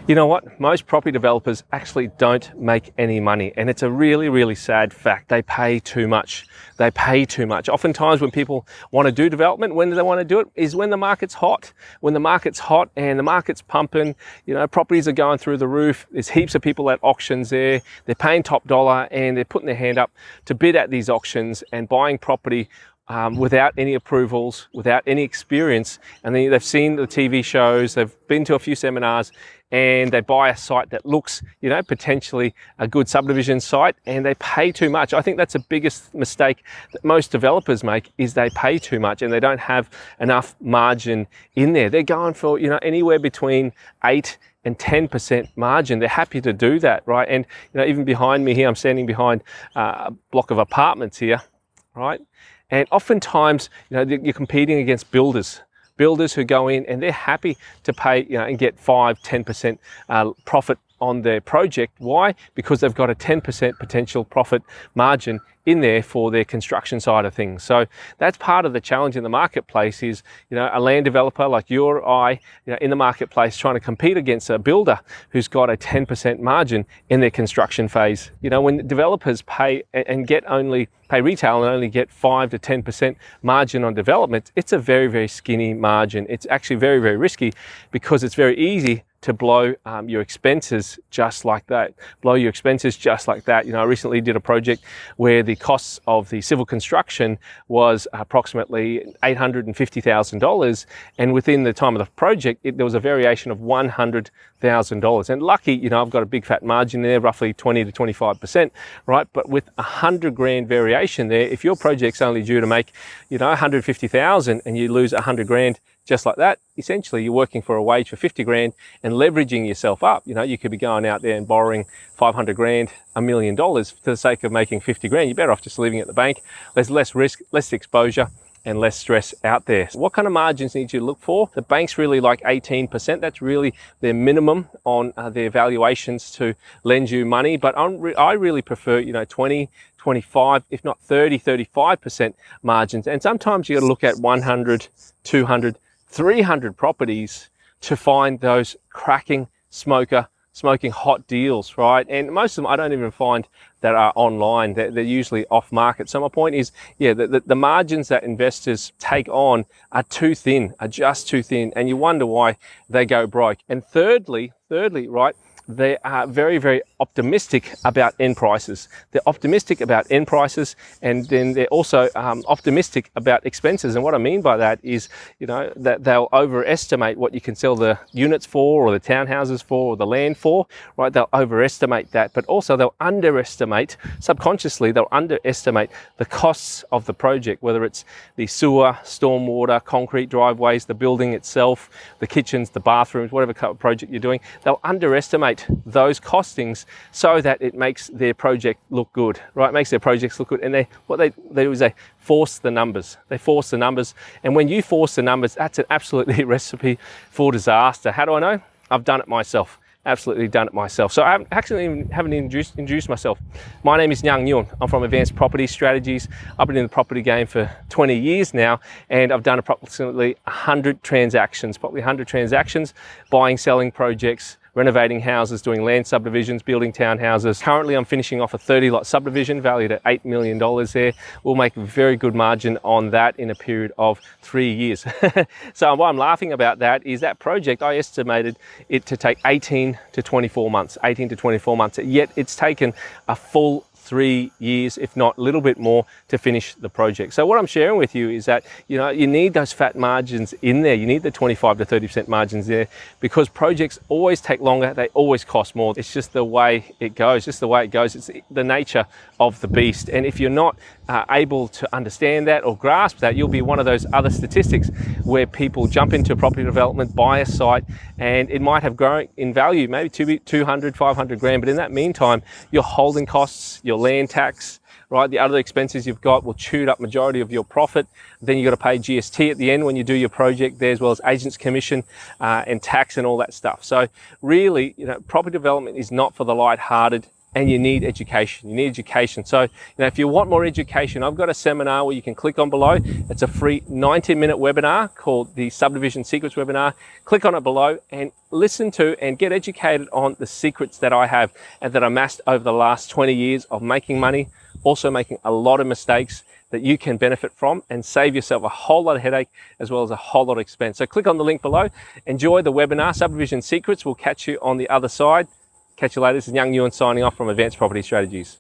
You know what? Most property developers actually don't make any money, and it's a really, really sad fact. They pay too much. They pay too much. Oftentimes when people want to do development, when do they want to do it? Is when the market's hot. When the market's hot and the market's pumping, properties are going through the roof. There's heaps of people at auctions there. They're paying top dollar and they're putting their hand up to bid at these auctions and buying property without any approvals, without any experience. And then they've seen the TV shows, they've been to a few seminars, and they buy a site that looks, potentially a good subdivision site, and they pay too much. I think that's the biggest mistake that most developers make, is they pay too much and they don't have enough margin in there. They're going for, anywhere between 8 and 10% margin. They're happy to do that, right? And, even behind me here, I'm standing behind a block of apartments here, right? And oftentimes, you're competing against builders who go in and they're happy to pay, and get 5-10% profit on their project. Why? Because they've got a 10% potential profit margin in there for their construction side of things. So that's part of the challenge in the marketplace is, a land developer like you or I, in the marketplace trying to compete against a builder who's got a 10% margin in their construction phase. When developers pay and pay retail and only get 5 to 10% margin on development, it's a very, very skinny margin. It's actually very, very risky because it's very easy to blow your expenses just like that. I recently did a project where the costs of the civil construction was approximately $850,000, and within the time of the project, there was a variation of $100,000. And lucky, I've got a big fat margin there, roughly 20 to 25%, right? But with $100,000 variation there, if your project's only due to make, $150,000 and you lose $100,000 just like that, essentially you're working for a wage for $50,000 and leveraging yourself up. You could be going out there and borrowing $500,000, $1 million for the sake of making $50,000. You're better off just leaving it at the bank. There's less risk, less exposure, and less stress out there. What kind of margins need you to look for? The banks really like 18%. That's really their minimum on their valuations to lend you money. But I really prefer, 20, 25, if not 30, 35% margins. And sometimes you got to look at 100, 200, 300 properties to find those cracking smoking hot deals, right? And most of them I don't even find that are online. They're usually off market. So my point is, the margins that investors take on are just too thin, and you wonder why they go broke. And thirdly, right, they are very, very optimistic about end prices. They're optimistic about end prices, and then they're also optimistic about expenses. And what I mean by that is, that they'll overestimate what you can sell the units for, or the townhouses for, or the land for, right? They'll overestimate that, but also they'll subconsciously underestimate the costs of the project, whether it's the sewer, stormwater, concrete driveways, the building itself, the kitchens, the bathrooms, whatever kind of project you're doing. They'll underestimate those costings so that it makes their project look good, right? It makes their projects look good. And what they do is they force the numbers. And when you force the numbers, that's an absolutely recipe for disaster. How do I know? I've done it myself. Absolutely done it myself. So I haven't introduced myself. My name is Nyang Nguyen. I'm from Advanced Property Strategies. I've been in the property game for 20 years now, and I've done approximately 100 transactions, buying, selling projects, renovating houses, doing land subdivisions, building townhouses. Currently, I'm finishing off a 30-lot subdivision valued at $8 million there. We'll make a very good margin on that in a period of 3 years. So what I'm laughing about that is that project, I estimated it to take 18 to 24 months, yet it's taken a full 3 years, if not a little bit more, to finish the project. So what I'm sharing with you is that, you need those fat margins in there. You need the 25 to 30% margins there, because projects always take longer. They always cost more. It's just the way it goes, It's the nature of the beast. And if you're not able to understand that or grasp that, you'll be one of those other statistics where people jump into property development, buy a site, and it might have grown in value, maybe 200, 500 grand. But in that meantime, your holding costs, your land tax, right, the other expenses you've got will chew up majority of your profit. Then you've got to pay GST at the end when you do your project there, as well as agent's commission and tax and all that stuff. So really, property development is not for the light-hearted. and you need education. You need education. So, if you want more education, I've got a seminar where you can click on below. It's a free 90-minute webinar called the Subdivision Secrets webinar. Click on it below and listen to and get educated on the secrets that I have and that I amassed over the last 20 years of making money, also making a lot of mistakes that you can benefit from and save yourself a whole lot of headache as well as a whole lot of expense. So click on the link below. Enjoy the webinar, Subdivision Secrets. We'll catch you on the other side. Catch you later. This is Young Ewan signing off from Advanced Property Strategies.